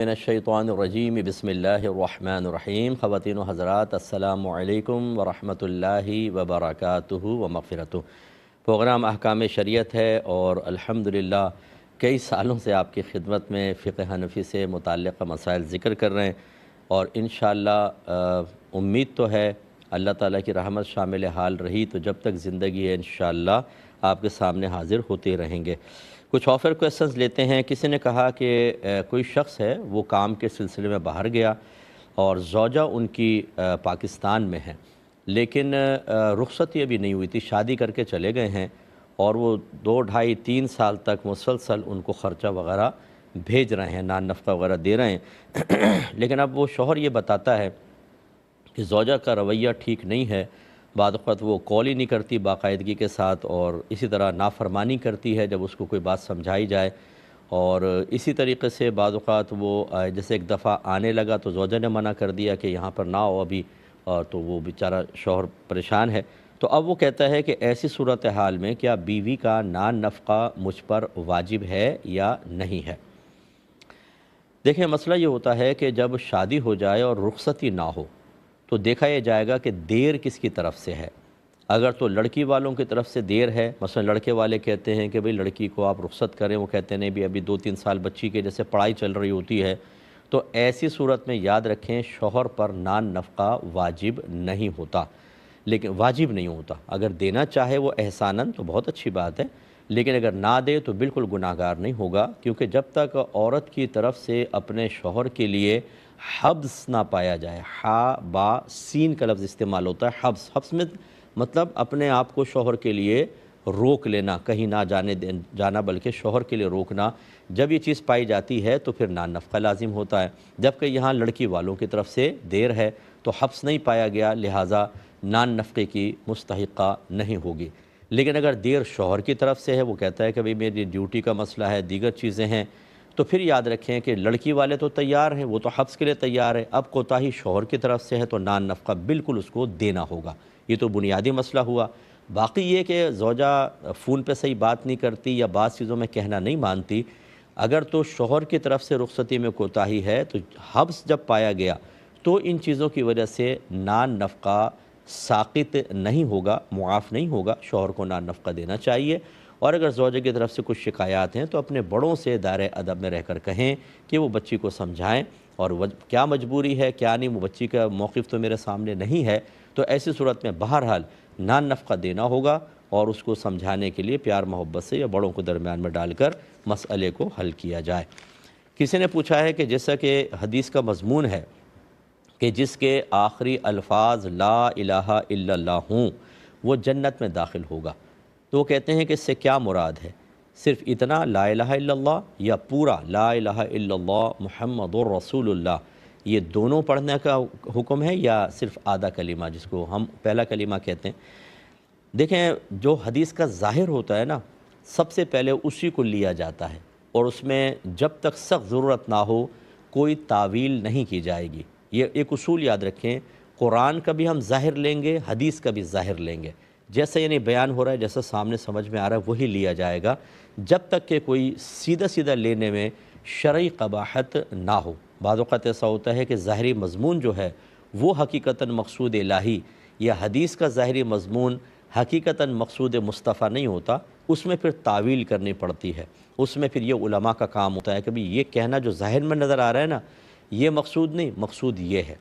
من الشیطان الرجیم بسم اللہ الرحمن الرحیم۔ خواتین و حضرات السلام علیکم ورحمۃ اللہ وبرکاتہ و مغفرتہ۔ پروگرام احکام شریعت ہے اور الحمدللہ کئی سالوں سے آپ کی خدمت میں فقہ حنفی سے متعلقہ مسائل ذکر کر رہے ہیں، اور انشاءاللہ امید تو ہے اللہ تعالیٰ کی رحمت شامل حال رہی تو جب تک زندگی ہے انشاءاللہ آپ کے سامنے حاضر ہوتے رہیں گے۔ کچھ آفر کویسچنز لیتے ہیں۔ کسی نے کہا کہ کوئی شخص ہے وہ کام کے سلسلے میں باہر گیا اور زوجہ ان کی پاکستان میں ہے، لیکن رخصتی ابھی نہیں ہوئی تھی، شادی کر کے چلے گئے ہیں اور وہ 2 ڈھائی 3 سال تک مسلسل ان کو خرچہ وغیرہ بھیج رہے ہیں، نان نفقہ وغیرہ دے رہے ہیں لیکن اب وہ شوہر یہ بتاتا ہے کہ زوجہ کا رویہ ٹھیک نہیں ہے، بعض اوقات وہ کال ہی نہیں کرتی باقاعدگی کے ساتھ، اور اسی طرح نافرمانی کرتی ہے جب اس کو کوئی بات سمجھائی جائے، اور اسی طریقے سے بعض اوقات وہ جیسے ایک دفعہ آنے لگا تو زوجہ نے منع کر دیا کہ یہاں پر نہ ہو ابھی، اور تو وہ بیچارہ شوہر پریشان ہے۔ تو اب وہ کہتا ہے کہ ایسی صورتحال میں کیا بیوی کا نان نفقہ مجھ پر واجب ہے یا نہیں ہے؟ دیکھیں، مسئلہ یہ ہوتا ہے کہ جب شادی ہو جائے اور رخصتی نہ ہو تو دیکھا یہ جائے گا کہ دیر کس کی طرف سے ہے۔ اگر تو لڑکی والوں کی طرف سے دیر ہے، مثلا لڑکے والے کہتے ہیں کہ بھئی لڑکی کو آپ رخصت کریں، وہ کہتے ہیں بھی ابھی 2-3 سال بچی کے جیسے پڑھائی چل رہی ہوتی ہے، تو ایسی صورت میں یاد رکھیں شوہر پر نان نفقہ واجب نہیں ہوتا، لیکن واجب نہیں ہوتا۔ اگر دینا چاہے وہ احساناً تو بہت اچھی بات ہے، لیکن اگر نہ دے تو بالکل گناہگار نہیں ہوگا، کیونکہ جب تک عورت کی طرف سے اپنے شوہر کے لیے حبس نہ پایا جائے، ہا با سین کا لفظ استعمال ہوتا ہے، حبس۔ حبس میں مطلب اپنے آپ کو شوہر کے لیے روک لینا، کہیں نہ جانا بلکہ شوہر کے لیے روکنا، جب یہ چیز پائی جاتی ہے تو پھر نان نفقہ لازم ہوتا ہے۔ جبکہ یہاں لڑکی والوں کی طرف سے دیر ہے تو حبس نہیں پایا گیا، لہٰذا نان نفقے کی مستحقہ نہیں ہوگی۔ لیکن اگر دیر شوہر کی طرف سے ہے، وہ کہتا ہے کہ بھئی میری ڈیوٹی کا مسئلہ ہے، دیگر چیزیں ہیں، تو پھر یاد رکھیں کہ لڑکی والے تو تیار ہیں، وہ تو حبس کے لیے تیار ہے، اب کوتاہی شوہر کی طرف سے ہے تو نان نفقہ بالکل اس کو دینا ہوگا۔ یہ تو بنیادی مسئلہ ہوا۔ باقی یہ کہ زوجہ فون پہ صحیح بات نہیں کرتی یا بعض چیزوں میں کہنا نہیں مانتی، اگر تو شوہر کی طرف سے رخصتی میں کوتاہی ہے تو حبس جب پایا گیا تو ان چیزوں کی وجہ سے نان نفقہ ساقط نہیں ہوگا، معاف نہیں ہوگا، شوہر کو نان نفقہ دینا چاہیے۔ اور اگر زوجہ کی طرف سے کچھ شکایات ہیں تو اپنے بڑوں سے دائرۂ ادب میں رہ کر کہیں کہ وہ بچی کو سمجھائیں، اور کیا مجبوری ہے کیا نہیں، وہ بچی کا موقف تو میرے سامنے نہیں ہے، تو ایسی صورت میں بہرحال نان نفقہ دینا ہوگا، اور اس کو سمجھانے کے لیے پیار محبت سے یا بڑوں کو درمیان میں ڈال کر مسئلے کو حل کیا جائے۔ کسی نے پوچھا ہے کہ جیسا کہ حدیث کا مضمون ہے کہ جس کے آخری الفاظ لا الہ الا اللہ ہوں وہ جنت میں داخل ہوگا، تو وہ کہتے ہیں کہ اس سے کیا مراد ہے؟ صرف اتنا لا الہ الا اللہ یا پورا لا الہ الا اللہ محمد الرسول اللہ، یہ دونوں پڑھنے کا حکم ہے یا صرف آدھا کلمہ جس کو ہم پہلا کلمہ کہتے ہیں؟ دیکھیں، جو حدیث کا ظاہر ہوتا ہے نا، سب سے پہلے اسی کو لیا جاتا ہے، اور اس میں جب تک سخت ضرورت نہ ہو کوئی تعویل نہیں کی جائے گی۔ یہ ایک اصول یاد رکھیں، قرآن کا بھی ہم ظاہر لیں گے، حدیث کا بھی ظاہر لیں گے، جیسا یعنی بیان ہو رہا ہے، جیسا سامنے سمجھ میں آ رہا ہے وہی لیا جائے گا، جب تک کہ کوئی سیدھا سیدھا لینے میں شرعی قباحت نہ ہو۔ بعض اوقات ایسا ہوتا ہے کہ ظاہری مضمون جو ہے وہ حقیقتاً مقصود الہی یا حدیث کا ظاہری مضمون حقیقتاً مقصود مصطفیٰ نہیں ہوتا، اس میں پھر تعویل کرنی پڑتی ہے، اس میں پھر یہ علماء کا کام ہوتا ہے کہ بھی یہ کہنا جو ظاہر میں نظر آ رہا ہے نا، یہ مقصود نہیں، مقصود یہ ہے۔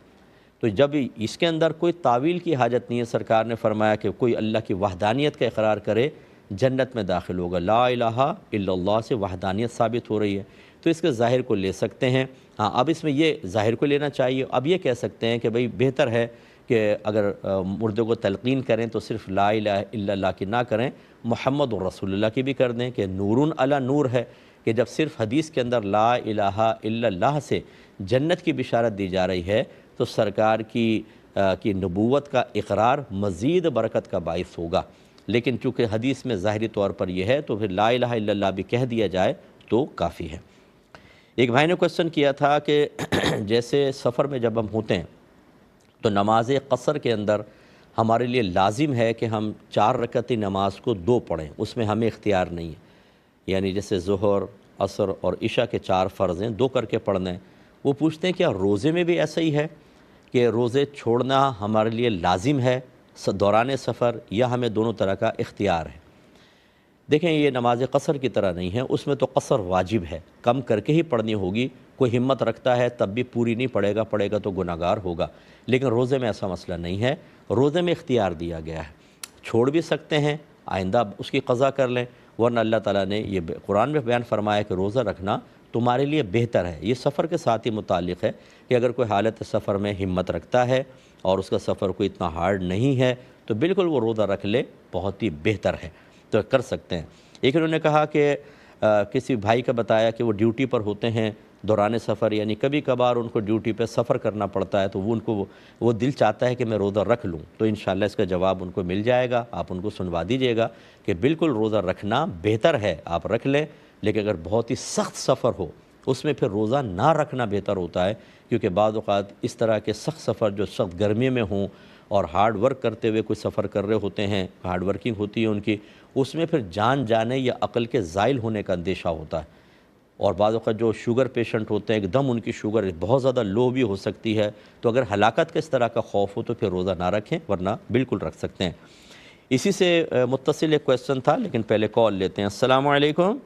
تو جب اس کے اندر کوئی تعویل کی حاجت نہیں ہے، سرکار نے فرمایا کہ کوئی اللہ کی وحدانیت کا اقرار کرے جنت میں داخل ہوگا، لا الہ الا اللہ سے وحدانیت ثابت ہو رہی ہے، تو اس کے ظاہر کو لے سکتے ہیں۔ ہاں، اب اس میں یہ ظاہر کو لینا چاہیے، اب یہ کہہ سکتے ہیں کہ بھئی بہتر ہے کہ اگر مردے کو تلقین کریں تو صرف لا الہ الا اللہ کی نہ کریں، محمد الرسول اللہ کی بھی کر دیں کہ نورن علی نور ہے، کہ جب صرف حدیث کے اندر لا الہ الا اللہ سے جنت کی بشارت دی جا رہی ہے تو سرکار کی نبوت کا اقرار مزید برکت کا باعث ہوگا، لیکن چونکہ حدیث میں ظاہری طور پر یہ ہے تو پھر لا الہ الا اللہ بھی کہہ دیا جائے تو کافی ہے۔ ایک بھائی نے کویسچن کیا تھا کہ جیسے سفر میں جب ہم ہوتے ہیں تو نماز قصر کے اندر ہمارے لیے لازم ہے کہ ہم 4 رکعتی نماز کو 2 پڑھیں، اس میں ہمیں اختیار نہیں ہے، یعنی جیسے ظہر، عصر اور عشاء کے 4 فرض ہیں 2 کر کے پڑھنا ہے، وہ پوچھتے ہیں کیا روزے میں بھی ایسا ہی ہے کہ روزے چھوڑنا ہمارے لیے لازم ہے دوران سفر، یا ہمیں دونوں طرح کا اختیار ہے؟ دیکھیں یہ نماز قصر کی طرح نہیں ہے، اس میں تو قصر واجب ہے، کم کر کے ہی پڑھنی ہوگی۔ کوئی ہمت رکھتا ہے تب بھی پوری نہیں پڑے گا تو گناہگار ہوگا، لیکن روزے میں ایسا مسئلہ نہیں ہے۔ روزے میں اختیار دیا گیا ہے، چھوڑ بھی سکتے ہیں، آئندہ اس کی قضا کر لیں، ورنہ اللہ تعالیٰ نے یہ قرآن میں بیان فرمایا کہ روزہ رکھنا تمہارے لیے بہتر ہے۔ یہ سفر کے ساتھ ہی متعلق ہے کہ اگر کوئی حالت سفر میں ہمت رکھتا ہے اور اس کا سفر کوئی اتنا ہارڈ نہیں ہے تو بالکل وہ روزہ رکھ لے، بہت ہی بہتر ہے، تو کر سکتے ہیں۔ ایک انہوں نے کہا کہ کسی بھائی کا بتایا کہ وہ ڈیوٹی پر ہوتے ہیں دوران سفر، یعنی کبھی کبھار ان کو ڈیوٹی پہ سفر کرنا پڑتا ہے، تو وہ دل چاہتا ہے کہ میں روزہ رکھ لوں، تو انشاءاللہ اس کا جواب ان کو مل جائے گا، آپ ان کو سنوا دیجئے گا کہ بالکل روزہ رکھنا بہتر ہے، آپ رکھ لیں، لیکن اگر بہت ہی سخت سفر ہو اس میں پھر روزہ نہ رکھنا بہتر ہوتا ہے، کیونکہ بعض اوقات اس طرح کے سخت سفر جو سخت گرمی میں ہوں اور ہارڈ ورک کرتے ہوئے کوئی سفر کر رہے ہوتے ہیں، ہارڈ ورکنگ ہوتی ہے ان کی، اس میں پھر جان جانے یا عقل کے زائل ہونے کا اندیشہ ہوتا ہے، اور بعض اوقات جو شوگر پیشنٹ ہوتے ہیں ایک دم ان کی شوگر بہت زیادہ لو بھی ہو سکتی ہے، تو اگر ہلاکت کا اس طرح کا خوف ہو تو پھر روزہ نہ رکھیں، ورنہ بالکل رکھ سکتے ہیں۔ اسی سے متصل ایک کویسچن تھا، لیکن پہلے کال لیتے ہیں۔ السلام علیکم۔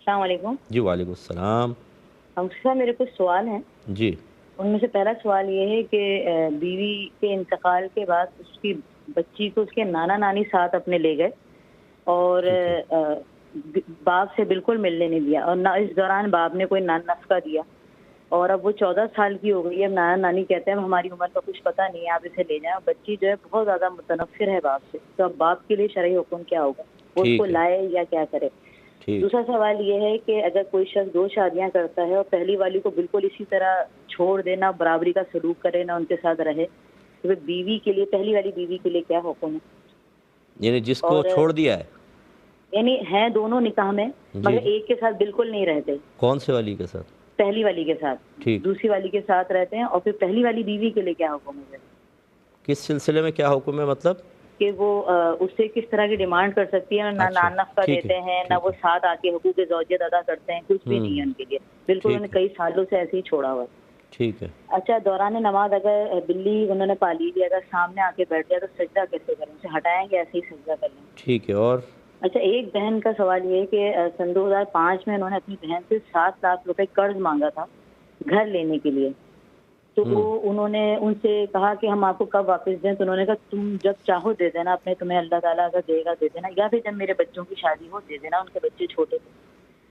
السلام علیکم۔ جی وعلیکم السلام۔ صاحب میرے کچھ سوال ہیں، جی۔ ان میں سے پہلا سوال یہ ہے کہ بیوی کے انتقال کے بعد اس کی بچی کو اس کے نانا نانی ساتھ اپنے لے گئے اور باپ سے بالکل ملنے نہیں دیا، اور نہ اس دوران باپ نے کوئی نفقہ دیا، اور اب وہ 14 سال کی ہو گئی ہے۔ اب نانا نانی کہتے ہیں ہماری عمر کا کچھ پتہ نہیں ہے، آپ اسے لے جائیں، اور بچی جو ہے بہت زیادہ متنفر ہے باپ سے، تو اب باپ کے لیے شرعی حکم کیا ہوگا؟ وہ اس کو لائے یا کیا کرے؟ دوسرا سوال یہ ہے کہ اگر کوئی شخص 2 شادیاں کرتا ہے اور پہلی والی کو بالکل اسی طرح چھوڑ دینا، برابری کا سلوک کرے، نہ ان کے ساتھ رہے، تو پھر بیوی کے لیے، پہلی والی بیوی کے لیے کیا حکم ہے؟ یعنی جس کو چھوڑ دیا ہے، یعنی ہیں دونوں نکاح میں مگر ایک کے ساتھ بالکل نہیں رہتے۔ کون سے والی کے ساتھ؟ پہلی والی کے ساتھ، دوسری والی کے ساتھ رہتے ہیں، اور پھر پہلی والی بیوی کے لیے کیا حکم ہے؟ کس سلسلے میں کیا حکم ہے؟ مطلب کہ وہ اس سے کس طرح کی ڈیمانڈ کر سکتی ہے، نہ نان نفقہ دیتے ہیں، نہ وہ ساتھ آ کے حقوق زوجیت ادا کرتے ہیں، کچھ بھی نہیں ہے ان کے لیے، بالکل انہوں نے کئی سالوں سے ایسے ہی چھوڑا ہوا ہے۔ ٹھیک ہے۔ اچھا، دوران نماز اگر بلی انہوں نے پالی لی، اگر سامنے آ کے بیٹھ جائے تو سجدہ کیسے کریں؟ اسے ہٹائیں گے ایسے ہی سجدہ کر لیں؟ ٹھیک ہے۔ اور اچھا، ایک بہن کا سوال یہ ہے کہ سن 2005 میں انہوں نے اپنی بہن سے 7 لاکھ روپے قرض مانگا تھا گھر لینے کے لیے، تو انہوں نے ان سے کہا کہ ہم آپ کو کب واپس دیں، تو انہوں نے کہا تم جب چاہو دے دینا، اپنے تمہیں اللہ تعالیٰ اگر دے گا دے دینا، یا پھر جب میرے بچوں کی شادی ہو دے دینا، ان کے بچے چھوٹے تھے۔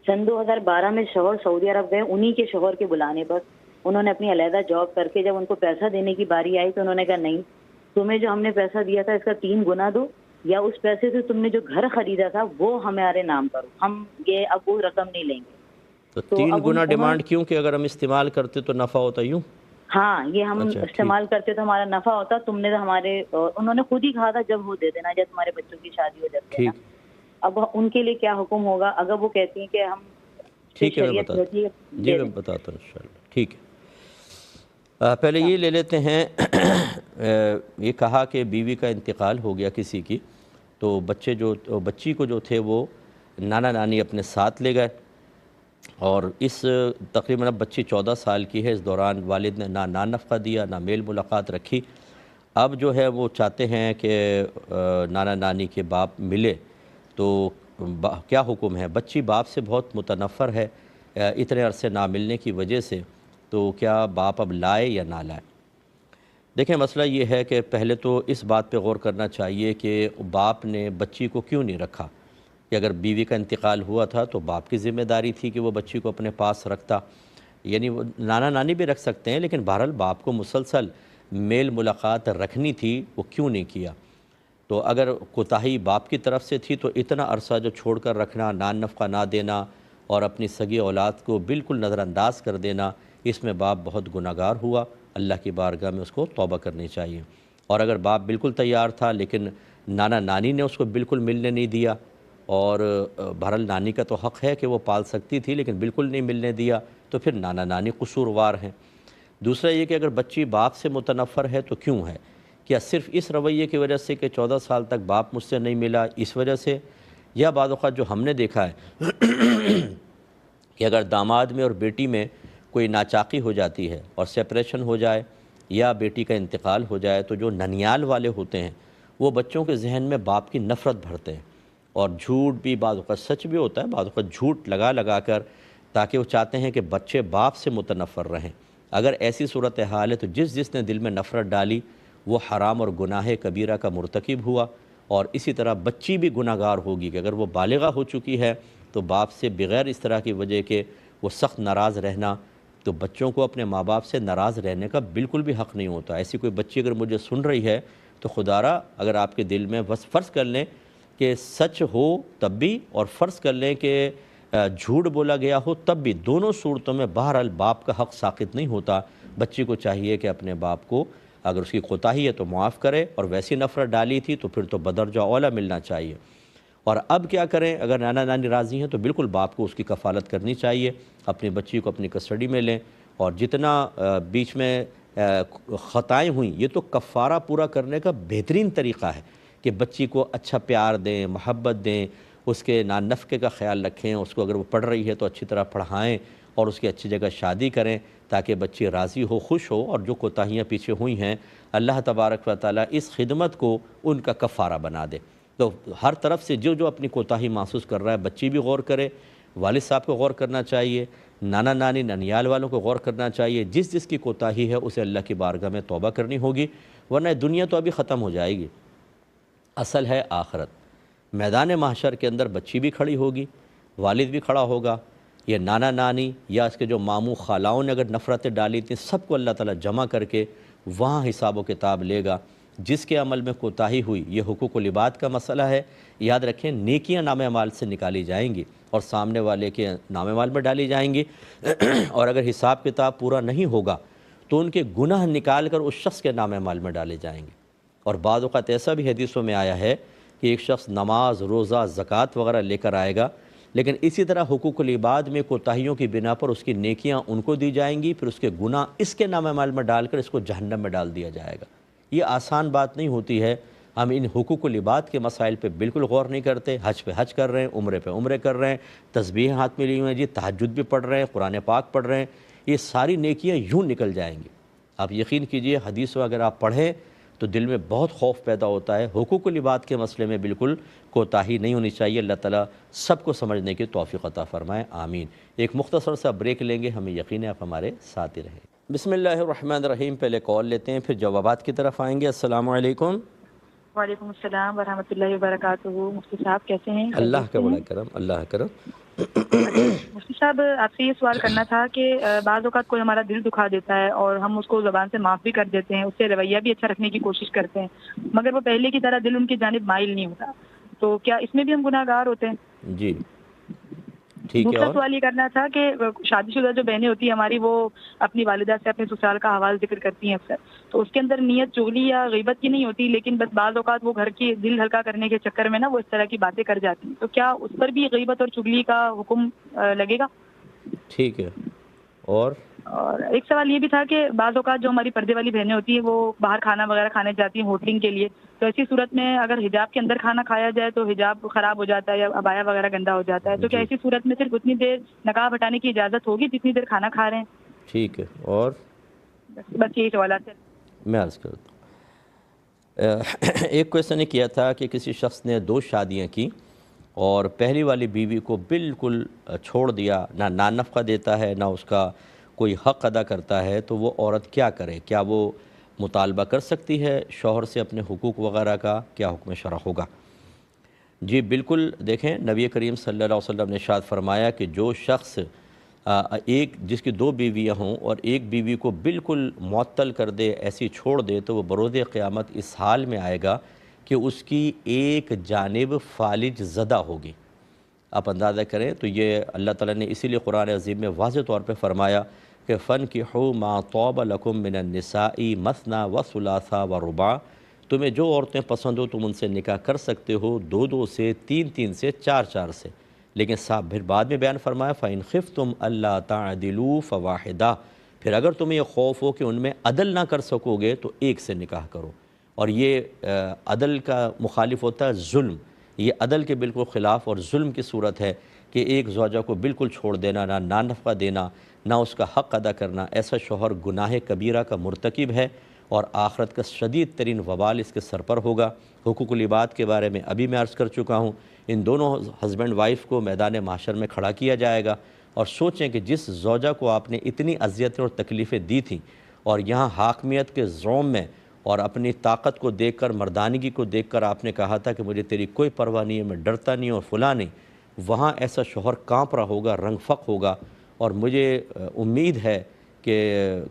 سن 2012 میں شوہر سعودی عرب گئے، انہی کے شوہر کے بلانے پر انہوں نے اپنی علیحدہ جاب کر کے جب ان کو پیسہ دینے کی باری آئی تو انہوں نے کہا نہیں، تمہیں جو ہم نے پیسہ دیا تھا اس کا 3 گنا دو، یا اس پیسے سے تم نے جو گھر خریدا تھا وہ ہمارے نام کرو، ہم یہ اب وہ رقم نہیں لیں گے۔ تو 3 گنا ڈیمانڈ کیوں؟ کہ اگر ہم استعمال کرتے تو نفع ہوتا، یوں؟ ہاں، یہ ہم استعمال کرتے تو ہمارا نفع ہوتا، تم نے ہمارے، انہوں نے خود ہی کہا تھا جب ہو دے دینا، جب تمہارے بچوں کی شادی ہو جاتی ہے۔ اب ان کے لیے کیا حکم ہوگا اگر وہ کہتی ہیں کہ ہم؟ ٹھیک ہے، میں بتاتا ہوں انشاءاللہ۔ ٹھیک ہے، پہلے یہ لے لیتے ہیں۔ یہ کہا کہ بیوی کا انتقال ہو گیا کسی کی، تو بچی کو جو تھے وہ نانا نانی اپنے ساتھ لے گئے، اور اس تقریباً اب بچی 14 سال کی ہے، اس دوران والد نے نہ نان نفقہ دیا، نہ میل ملاقات رکھی۔ اب جو ہے وہ چاہتے ہیں کہ نانا نانی کے باپ ملے، تو کیا حکم ہے؟ بچی باپ سے بہت متنفر ہے اتنے عرصے نہ ملنے کی وجہ سے، تو کیا باپ اب لائے یا نہ لائے؟ دیکھیں مسئلہ یہ ہے کہ پہلے تو اس بات پہ غور کرنا چاہیے کہ باپ نے بچی کو کیوں نہیں رکھا، کہ اگر بیوی کا انتقال ہوا تھا تو باپ کی ذمہ داری تھی کہ وہ بچی کو اپنے پاس رکھتا، یعنی وہ نانا نانی بھی رکھ سکتے ہیں، لیکن بہرحال باپ کو مسلسل میل ملاقات رکھنی تھی، وہ کیوں نہیں کیا؟ تو اگر کوتاہی باپ کی طرف سے تھی تو اتنا عرصہ جو چھوڑ کر رکھنا، نان نفقہ نہ دینا اور اپنی سگی اولاد کو بالکل نظر انداز کر دینا، اس میں باپ بہت گناہگار ہوا، اللہ کی بارگاہ میں اس کو توبہ کرنی چاہیے۔ اور اگر باپ بالکل تیار تھا لیکن نانا نانی نے اس کو بالکل ملنے نہیں دیا، اور بہرحال نانی کا تو حق ہے کہ وہ پال سکتی تھی لیکن بالکل نہیں ملنے دیا، تو پھر نانا نانی قصوروار ہیں۔ دوسرا یہ کہ اگر بچی باپ سے متنفر ہے تو کیوں ہے؟ کیا صرف اس رویے کی وجہ سے کہ 14 سال تک باپ مجھ سے نہیں ملا اس وجہ سے، یا بعض اوقات جو ہم نے دیکھا ہے کہ اگر داماد میں اور بیٹی میں کوئی ناچاقی ہو جاتی ہے اور سپریشن ہو جائے یا بیٹی کا انتقال ہو جائے تو جو ننیال والے ہوتے ہیں وہ بچوں کے ذہن میں باپ کی نفرت بھرتے ہیں، اور جھوٹ بھی بعض اوقات سچ بھی ہوتا ہے، بعض اوقات جھوٹ لگا لگا کر، تاکہ وہ چاہتے ہیں کہ بچے باپ سے متنفر رہیں۔ اگر ایسی صورتحال ہے تو جس نے دل میں نفرت ڈالی وہ حرام اور گناہ کبیرہ کا مرتکب ہوا، اور اسی طرح بچی بھی گناہ گار ہوگی کہ اگر وہ بالغہ ہو چکی ہے تو باپ سے بغیر اس طرح کی وجہ کہ وہ سخت ناراض رہنا، تو بچوں کو اپنے ماں باپ سے ناراض رہنے کا بالکل بھی حق نہیں ہوتا۔ ایسی کوئی بچی اگر مجھے سن رہی ہے تو خدا را اگر آپ کے دل میں بس فرض کر لیں کہ سچ ہو تب بھی، اور فرض کر لیں کہ جھوٹ بولا گیا ہو تب بھی، دونوں صورتوں میں بہرحال باپ کا حق ساقط نہیں ہوتا۔ بچی کو چاہیے کہ اپنے باپ کو اگر اس کی کوتاہی ہے تو معاف کرے، اور ویسی نفرت ڈالی تھی تو پھر تو بدرجہ اولیٰ ملنا چاہیے۔ اور اب کیا کریں؟ اگر نانا نانی راضی ہیں تو بالکل باپ کو اس کی کفالت کرنی چاہیے، اپنی بچی کو اپنی کسٹڈی میں لیں، اور جتنا بیچ میں خطائیں ہوئیں یہ تو کفارہ پورا کرنے کا بہترین طریقہ ہے کہ بچی کو اچھا پیار دیں، محبت دیں، اس کے نان نفقے کا خیال رکھیں، اس کو اگر وہ پڑھ رہی ہے تو اچھی طرح پڑھائیں اور اس کی اچھی جگہ شادی کریں تاکہ بچی راضی ہو، خوش ہو، اور جو کوتاہیاں پیچھے ہوئی ہیں اللہ تبارک و تعالیٰ اس خدمت کو ان کا کفارہ بنا دے۔ تو ہر طرف سے جو اپنی کوتاہی محسوس کر رہا ہے بچی بھی غور کرے، والد صاحب کو غور کرنا چاہیے، نانا نانی ننیال والوں کو غور کرنا چاہیے، جس کی کوتاہی ہے اسے اللہ کی بارگاہ میں توبہ کرنی ہوگی، ورنہ دنیا تو ابھی ختم ہو جائے گی، اصل ہے آخرت۔ میدان محشر کے اندر بچی بھی کھڑی ہوگی، والد بھی کھڑا ہوگا، یہ نانا نانی یا اس کے جو ماموں خالاؤں نے اگر نفرتیں ڈالی تھیں سب کو اللہ تعالیٰ جمع کر کے وہاں حساب و کتاب لے گا۔ جس کے عمل میں کوتاہی ہوئی، یہ حقوق العباد کا مسئلہ ہے، یاد رکھیں نیکیاں نام اعمال سے نکالی جائیں گی اور سامنے والے کے نام اعمال میں ڈالی جائیں گی، اور اگر حساب کتاب پورا نہیں ہوگا تو ان کے گناہ نکال کر اس شخص کے نام اعمال میں ڈالے جائیں گے۔ اور بعض اوقات ایسا بھی حدیثوں میں آیا ہے کہ ایک شخص نماز، روزہ، زکوٰۃ وغیرہ لے کر آئے گا، لیکن اسی طرح حقوق العباد میں کوتاہیوں کی بنا پر اس کی نیکیاں ان کو دی جائیں گی، پھر اس کے گناہ اس کے نام اعمال میں ڈال کر اس کو جہنم میں ڈال دیا جائے گا۔ یہ آسان بات نہیں ہوتی ہے، ہم ان حقوق العباد کے مسائل پہ بالکل غور نہیں کرتے، حج پہ حج کر رہے ہیں، عمرے پہ عمرے کر رہے ہیں، تسبیح ہاتھ میں لی ہوئے ہیں جی، تہجد بھی پڑھ رہے ہیں، قرآن پاک پڑھ رہے ہیں، یہ ساری نیکیاں یوں نکل جائیں گی۔ آپ یقین کیجئے حدیث اگر آپ پڑھیں تو دل میں بہت خوف پیدا ہوتا ہے۔ حقوق العباد کے مسئلے میں بالکل کوتاہی نہیں ہونی چاہیے۔ اللہ تعالیٰ سب کو سمجھنے کی توفیق عطا فرمائے، آمین۔ ایک مختصر سا بریک لیں گے، ہمیں یقین ہے آپ ہمارے ساتھ ہی رہیں۔ بسم اللہ الرحمن الرحیم، پہلے کال لیتے ہیں پھر جوابات کی طرف آئیں گے۔ السلام علیکم۔ وعلیکم السلام ورحمۃ اللہ وبرکاتہ۔ مفتی صاحب کیسے ہیں؟ اللہ کا بڑا کرم، اللہ کا کرم۔ مفتی صاحب آپ سے یہ سوال کرنا تھا کہ بعض اوقات کوئی ہمارا دل دکھا دیتا ہے اور ہم اس کو زبان سے معاف بھی کر دیتے ہیں، اس سے رویہ بھی اچھا رکھنے کی کوشش کرتے ہیں، مگر وہ پہلے کی طرح دل ان کی جانب مائل نہیں ہوتا، تو کیا اس میں بھی ہم گناہ گار ہوتے ہیں؟ جی ٹھیک ہے۔ دوسرا اور سوال یہ کرنا تھا کہ شادی شدہ جو بہنیں ہوتی ہیں ہماری، وہ اپنی والدہ سے اپنے سسرال کا حوال ذکر کرتی ہیں اکثر، تو اس کے اندر نیت چغلی یا غیبت کی نہیں ہوتی، لیکن بس بعض اوقات وہ گھر کی دل ہلکا کرنے کے چکر میں نا وہ اس طرح کی باتیں کر جاتی ہیں، تو کیا اس پر بھی غیبت اور چغلی کا حکم لگے گا؟ ٹھیک ہے۔ اور ایک سوال یہ بھی تھا کہ بعض اوقات جو ہماری پردے والی بہنیں ہوتی ہیں وہ باہر کھانا وغیرہ کھانے جاتی ہیں ہوٹلنگ کے لیے، تو ایسی صورت میں اگر حجاب کے اندر کھانا کھایا جائے تو حجاب خراب ہو جاتا ہے یا عبایا وغیرہ گندا ہو جاتا ہے، تو کیا ایسی صورت میں صرف اتنی دیر نقاب ہٹانے کی اجازت ہوگی جتنی دیر کھانا کھا رہے ہیں؟ ٹھیک ہے۔ اور بس یہی سوالات ہیں۔ میں عرض کرتا ہوں، ایک کویسچن نے کیا تھا کہ کسی شخص نے 2 شادیاں کی اور پہلی والی بیوی کو بالکل چھوڑ دیا، نہ نان نفقہ دیتا ہے نہ اس کا کوئی حق ادا کرتا ہے، تو وہ عورت کیا کرے؟ کیا وہ مطالبہ کر سکتی ہے شوہر سے اپنے حقوق وغیرہ کا؟ کیا حکم شرع ہوگا؟ جی بالکل، دیکھیں نبی کریم صلی اللہ علیہ وسلم نے ارشاد فرمایا کہ جو شخص جس کی 2 بیویاں ہوں اور ایک بیوی کو بالکل معطل کر دے، ایسی چھوڑ دے، تو وہ بروز قیامت اس حال میں آئے گا کہ اس کی ایک جانب فالج زدہ ہوگی۔ آپ اندازہ کریں تو یہ اللہ تعالیٰ نے اسی لیے قرآن عظیم میں واضح طور پہ فرمایا کہ فَانْكِحُوا مَا طَابَ لَكُم مِّنَ النِّسَاءِ مَثْنَىٰ وَثُلَاثَ وَرُبَاعَ، تمہیں جو عورتیں پسند ہو تم ان سے نکاح کر سکتے ہو، 2 سے، 3 سے، 4 سے، لیکن صاحب پھر بعد میں بیان فرمایا فَإِنْ خِفْتُمْ أَلَّا تَعْدِلُوا فَوَاحِدَةً، پھر اگر تمہیں یہ خوف ہو کہ ان میں عدل نہ کر سکو گے تو ایک سے نکاح کرو۔ اور یہ عدل کا مخالف ہوتا ہے ظلم، یہ عدل کے بالکل خلاف اور ظلم کی صورت ہے کہ ایک زوجہ کو بالکل چھوڑ دینا، نہ نفقہ دینا، نہ اس کا حق ادا کرنا، ایسا شوہر گناہ کبیرہ کا مرتکب ہے اور آخرت کا شدید ترین وبال اس کے سر پر ہوگا۔ حقوق العباد کے بارے میں ابھی میں عرض کر چکا ہوں، ان دونوں ہسبینڈ وائف کو میدان محشر میں کھڑا کیا جائے گا، اور سوچیں کہ جس زوجہ کو آپ نے اتنی اذیتیں اور تکلیفیں دی تھیں، اور یہاں حاکمیت کے زوم میں اور اپنی طاقت کو دیکھ کر، مردانگی کو دیکھ کر آپ نے کہا تھا کہ مجھے تیری کوئی پرواہ نہیں ہے، میں ڈرتا نہیں ہوں اور فلاں نہیں، وہاں ایسا شوہر کانپ رہا ہوگا، رنگ فق ہوگا۔ اور مجھے امید ہے کہ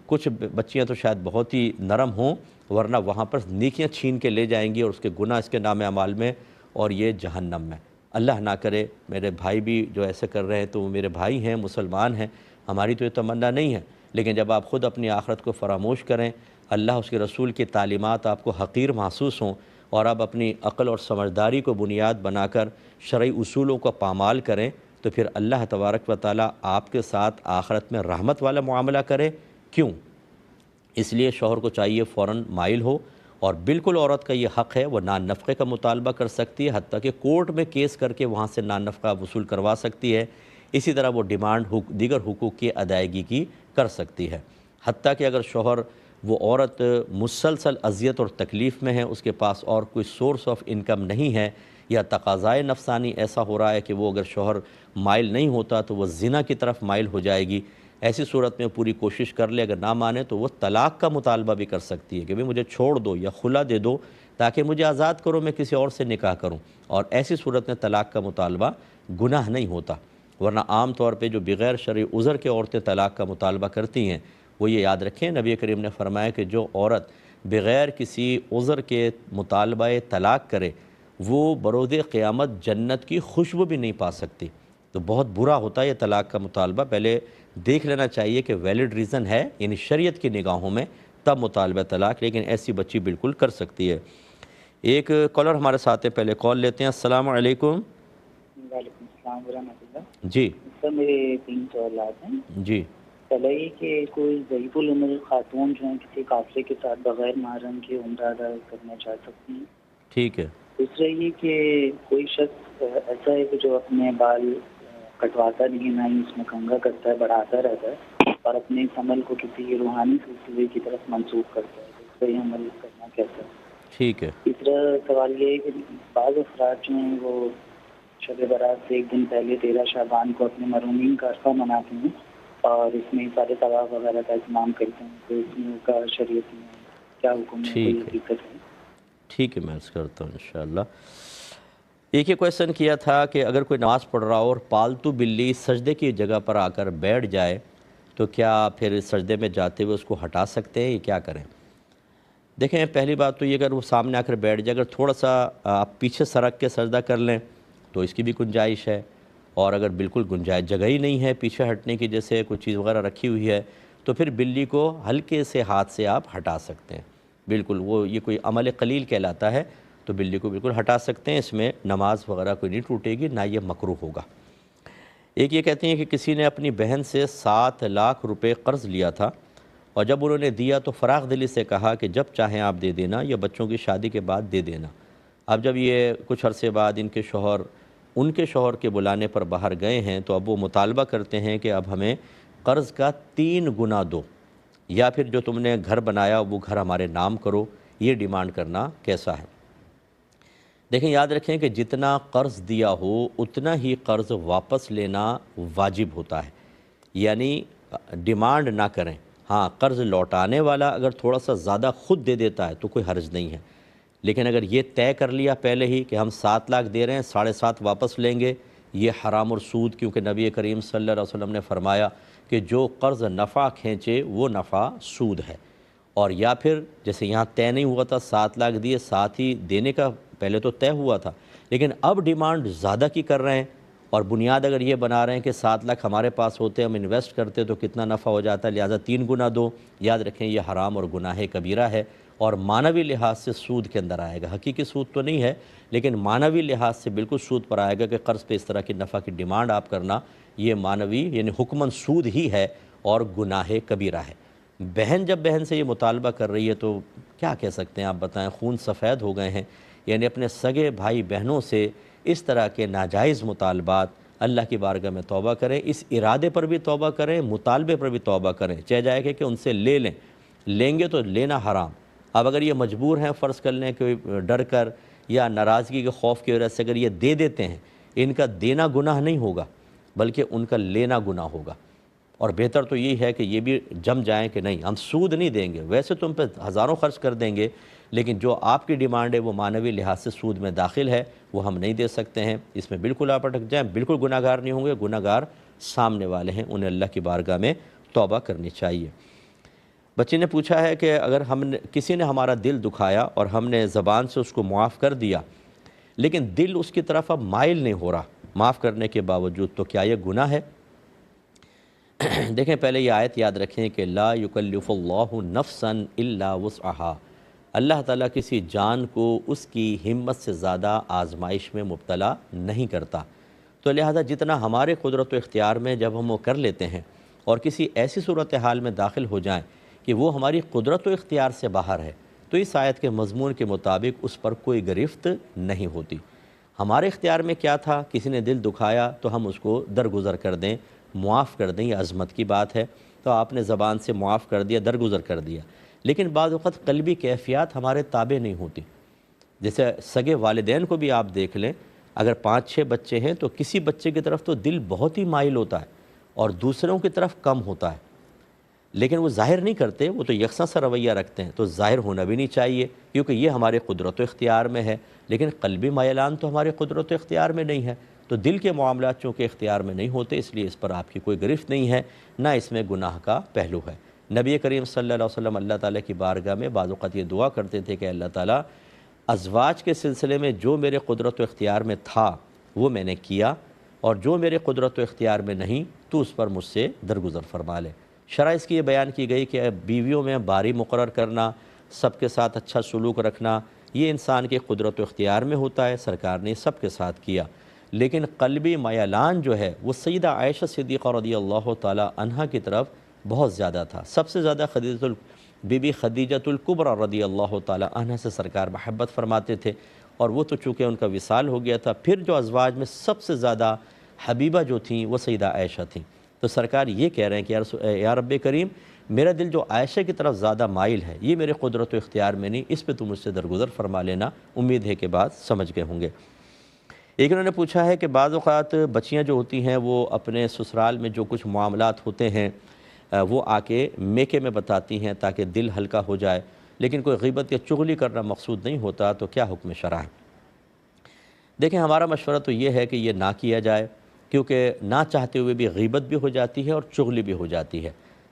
کچھ بچیاں تو شاید بہت ہی نرم ہوں، ورنہ وہاں پر نیکیاں چھین کے لے جائیں گی اور اس کے گناہ اس کے نام اعمال میں، اور یہ جہنم میں۔ اللہ نہ کرے میرے بھائی بھی جو ایسے کر رہے ہیں تو وہ میرے بھائی ہیں، مسلمان ہیں، ہماری تو یہ تمنا نہیں ہے، لیکن جب آپ خود اپنی آخرت کو فراموش کریں، اللہ اس کے رسول کی تعلیمات آپ کو حقیر محسوس ہوں، اور آپ اپنی عقل اور سمجھداری کو بنیاد بنا کر شرعی اصولوں کا پامال کریں، تو پھر اللہ تبارک و تعالیٰ آپ کے ساتھ آخرت میں رحمت والا معاملہ کرے۔ کیوں؟ اس لیے شوہر کو چاہیے فوراً مائل ہو، اور بالکل عورت کا یہ حق ہے، وہ نان نفقے کا مطالبہ کر سکتی ہے، حتیٰ کہ کورٹ میں کیس کر کے وہاں سے نان نفقہ وصول کروا سکتی ہے۔ اسی طرح وہ ڈیمانڈ دیگر حقوق کی ادائیگی کی کر سکتی ہے، حتیٰ کہ اگر شوہر وہ عورت مسلسل اذیت اور تکلیف میں ہے، اس کے پاس اور کوئی سورس آف انکم نہیں ہے، یا تقاضائے نفسانی ایسا ہو رہا ہے کہ وہ اگر شوہر مائل نہیں ہوتا تو وہ زنا کی طرف مائل ہو جائے گی، ایسی صورت میں پوری کوشش کر لے، اگر نہ مانے تو وہ طلاق کا مطالبہ بھی کر سکتی ہے کہ بھی مجھے چھوڑ دو یا خلا دے دو تاکہ مجھے آزاد کرو، میں کسی اور سے نکاح کروں، اور ایسی صورت میں طلاق کا مطالبہ گناہ نہیں ہوتا۔ ورنہ عام طور پہ جو بغیر شرعی عذر کے عورتیں طلاق کا مطالبہ کرتی ہیں، وہ یہ یاد رکھیں، نبی کریم نے فرمایا کہ جو عورت بغیر کسی عذر کے مطالبہ طلاق کرے، وہ بروز قیامت جنت کی خوشبو بھی نہیں پا سکتی۔ تو بہت برا ہوتا ہے یہ طلاق کا مطالبہ، پہلے دیکھ لینا چاہیے کہ ویلڈ ریزن ہے، یعنی شریعت کی نگاہوں میں، تب مطالبہ طلاق، لیکن ایسی بچی بالکل کر سکتی ہے۔ ایک کالر ہمارے ساتھ ہے، پہلے کال لیتے ہیں۔ السلام علیکم۔ وعلیکم السلام ورحمۃ اللہ۔ جی سر میرے 3 سوالات ہیں۔ جی پہلا یہ کہ کوئی ضعیف العمر خاتون جو ہیں کسی قافلے کے ساتھ بغیر محرم کے عمرہ ادا کرنا چاہ سکتی ہیں۔ ٹھیک ہے۔ دوسرا یہ کہ کوئی شخص ایسا ہے کہ جو اپنے بال کٹواتا نہیں ہے، نہ ہی اس میں کنگھا کرتا ہے، بڑھاتا رہتا ہے، اور اپنے اس عمل کو کسی روحانی سلسلے کی طرف منسوخ کرتا ہے، تو اس کا یہ عمل کرنا کیسا ہے؟ ٹھیک ہے۔ تیسرا سوال یہ ہے کہ بعض افراد جو ہیں وہ شب برات سے ایک دن پہلے 13 شعبان کو اپنے مرحومین کا عرفہ مناتے ہیں، اور اس میں سارے طواف وغیرہ کا اہتمام کرتے ہیں، تو اس میں کا شریعت میں کیا حکم ہے، کوئی حقیقت ہے؟ ٹھیک ہے، میں عرض کرتا ہوں انشاءاللہ۔ ایک یہ کویشچن کیا تھا کہ اگر کوئی نماز پڑھ رہا ہو اور پالتو بلی سجدے کی جگہ پر آ کر بیٹھ جائے تو کیا پھر سجدے میں جاتے ہوئے اس کو ہٹا سکتے ہیں، یہ کیا کریں؟ دیکھیں، پہلی بات تو یہ اگر وہ سامنے آ کر بیٹھ جائے، اگر تھوڑا سا آپ پیچھے سرک کے سجدہ کر لیں تو اس کی بھی گنجائش ہے، اور اگر بالکل گنجائش جگہ ہی نہیں ہے پیچھے ہٹنے کی، جیسے کوئی چیز وغیرہ رکھی ہوئی ہے، تو پھر بلی کو ہلکے سے ہاتھ سے آپ ہٹا سکتے ہیں، بالکل وہ یہ کوئی عمل قلیل کہلاتا ہے، تو بلی کو بالکل ہٹا سکتے ہیں، اس میں نماز وغیرہ کوئی نہیں ٹوٹے گی، نہ یہ مکروہ ہوگا۔ ایک یہ کہتے ہیں کہ کسی نے اپنی بہن سے 7 لاکھ روپے قرض لیا تھا، اور جب انہوں نے دیا تو فراخ دلی سے کہا کہ جب چاہیں آپ دے دینا، یا بچوں کی شادی کے بعد دے دینا۔ اب جب یہ کچھ عرصے بعد ان کے شوہر کے بلانے پر باہر گئے ہیں، تو اب وہ مطالبہ کرتے ہیں کہ اب ہمیں قرض کا 3 گنا دو، یا پھر جو تم نے گھر بنایا وہ گھر ہمارے نام کرو۔ یہ ڈیمانڈ کرنا کیسا ہے؟ دیکھیں، یاد رکھیں کہ جتنا قرض دیا ہو اتنا ہی قرض واپس لینا واجب ہوتا ہے، یعنی ڈیمانڈ نہ کریں۔ ہاں، قرض لوٹانے والا اگر تھوڑا سا زیادہ خود دے دیتا ہے تو کوئی حرج نہیں ہے، لیکن اگر یہ طے کر لیا پہلے ہی کہ ہم 7 لاکھ دے رہے ہیں، 7.5 واپس لیں گے، یہ حرام اور سود، کیونکہ نبی کریم صلی اللہ علیہ وسلم نے فرمایا کہ جو قرض نفع کھینچے وہ نفع سود ہے۔ اور یا پھر جیسے یہاں طے نہیں ہوا تھا، 7 لاکھ دیے، 7 ہی دینے کا پہلے تو طے ہوا تھا، لیکن اب ڈیمانڈ زیادہ کی کر رہے ہیں، اور بنیاد اگر یہ بنا رہے ہیں کہ 7 لاکھ ہمارے پاس ہوتے، ہم انویسٹ کرتے تو کتنا نفع ہو جاتا ہے، لہٰذا 3 گنا دو۔ یاد رکھیں، یہ حرام اور گناہ کبیرہ ہے، اور معنوی لحاظ سے سود کے اندر آئے گا، حقیقی سود تو نہیں ہے، لیکن معنوی لحاظ سے بالکل سود پر آئے گا کہ قرض پہ اس طرح کی نفع کی ڈیمانڈ آپ کرنا، یہ معنوی یعنی حکماً سود ہی ہے اور گناہ کبیرہ ہے۔ بہن جب بہن سے یہ مطالبہ کر رہی ہے تو کیا کہہ سکتے ہیں آپ بتائیں، خون سفید ہو گئے ہیں، یعنی اپنے سگے بھائی بہنوں سے اس طرح کے ناجائز مطالبات اللہ کی بارگاہ میں توبہ کریں، اس ارادے پر بھی توبہ کریں، مطالبے پر بھی توبہ کریں، چاہے جائے کہ ان سے لیں گے تو لینا حرام۔ اب اگر یہ مجبور ہیں فرض کر لیں کہ ڈر کر یا ناراضگی کے خوف کی وجہ سے اگر یہ دے دیتے ہیں، ان کا دینا گناہ نہیں ہوگا بلکہ ان کا لینا گناہ ہوگا۔ اور بہتر تو یہی ہے کہ یہ بھی جم جائیں کہ نہیں ہم سود نہیں دیں گے، ویسے تم پہ ہزاروں خرچ کر دیں گے لیکن جو آپ کی ڈیمانڈ ہے وہ معنوی لحاظ سے سود میں داخل ہے، وہ ہم نہیں دے سکتے ہیں، اس میں بالکل آپ اٹک جائیں، بالکل گناہ گار نہیں ہوں گے، گناہ گار سامنے والے ہیں، انہیں اللہ کی بارگاہ میں توبہ کرنی چاہیے۔ بچے نے پوچھا ہے کہ اگر کسی نے ہمارا دل دکھایا اور ہم نے زبان سے اس کو معاف کر دیا لیکن دل اس کی طرف اب مائل نہیں ہو رہا معاف کرنے کے باوجود، تو کیا یہ گناہ ہے؟ دیکھیں پہلے یہ آیت یاد رکھیں کہ لا یکلف اللہ نفسا الا وسعہا، اللہ تعالیٰ کسی جان کو اس کی ہمت سے زیادہ آزمائش میں مبتلا نہیں کرتا، تو لہذا جتنا ہمارے قدرت و اختیار میں جب ہم وہ کر لیتے ہیں اور کسی ایسی صورتحال میں داخل ہو جائیں کہ وہ ہماری قدرت و اختیار سے باہر ہے، تو اس آیت کے مضمون کے مطابق اس پر کوئی گرفت نہیں ہوتی۔ ہمارے اختیار میں کیا تھا، کسی نے دل دکھایا تو ہم اس کو درگزر کر دیں، معاف کر دیں، یہ عظمت کی بات ہے، تو آپ نے زبان سے معاف کر دیا، درگزر کر دیا، لیکن بعض وقت قلبی کیفیات ہمارے تابع نہیں ہوتی۔ جیسے سگے والدین کو بھی آپ دیکھ لیں، اگر 5-6 بچے ہیں تو کسی بچے کی طرف تو دل بہت ہی مائل ہوتا ہے اور دوسروں کی طرف کم ہوتا ہے، لیکن وہ ظاہر نہیں کرتے، وہ تو یکساں سا رویہ رکھتے ہیں، تو ظاہر ہونا بھی نہیں چاہیے کیونکہ یہ ہمارے قدرت و اختیار میں ہے، لیکن قلبی مائلان تو ہمارے قدرت و اختیار میں نہیں ہے، تو دل کے معاملات چونکہ اختیار میں نہیں ہوتے اس لیے اس پر آپ کی کوئی گرفت نہیں ہے، نہ اس میں گناہ کا پہلو ہے۔ نبی کریم صلی اللہ علیہ وسلم اللہ تعالیٰ کی بارگاہ میں بعض اوقات یہ دعا کرتے تھے کہ اللہ تعالیٰ ازواج کے سلسلے میں جو میرے قدرت و اختیار میں تھا وہ میں نے کیا، اور جو میرے قدرت و اختیار میں نہیں تو اس پر مجھ سے درگزر فرما لے۔ شرح اس کی یہ بیان کی گئی کہ بیویوں میں باری مقرر کرنا، سب کے ساتھ اچھا سلوک رکھنا، یہ انسان کے قدرت و اختیار میں ہوتا ہے، سرکار نے سب کے ساتھ کیا، لیکن قلبی میلان جو ہے وہ سیدہ عائشہ صدیقہ رضی اللہ تعالی عنہا کی طرف بہت زیادہ تھا۔ سب سے زیادہ بی بی خدیجۃ الکبریٰ رضی اللہ تعالی عنہا سے سرکار محبت فرماتے تھے، اور وہ تو چونکہ ان کا وصال ہو گیا تھا، پھر جو ازواج میں سب سے زیادہ حبیبہ جو تھیں وہ سیدہ عائشہ تھیں، تو سرکار یہ کہہ رہے ہیں کہ یا رب کریم میرا دل جو عائشہ کی طرف زیادہ مائل ہے یہ میرے قدرت و اختیار میں نہیں، اس پہ تم مجھ سے درگزر فرما لینا، امید ہے کہ بات سمجھ گئے ہوں گے۔ ایک انہوں نے پوچھا ہے کہ بعض اوقات بچیاں جو ہوتی ہیں وہ اپنے سسرال میں جو کچھ معاملات ہوتے ہیں وہ آ کے میکے میں بتاتی ہیں تاکہ دل ہلکا ہو جائے، لیکن کوئی غیبت یا چغلی کرنا مقصود نہیں ہوتا، تو کیا حکم شرع ہے؟ دیکھیں ہمارا مشورہ تو یہ ہے کہ یہ نہ کیا جائے، کیونکہ نہ چاہتے ہوئے بھی غیبت بھی ہو جاتی ہے اور چغلی بھی ہو جاتی ہے۔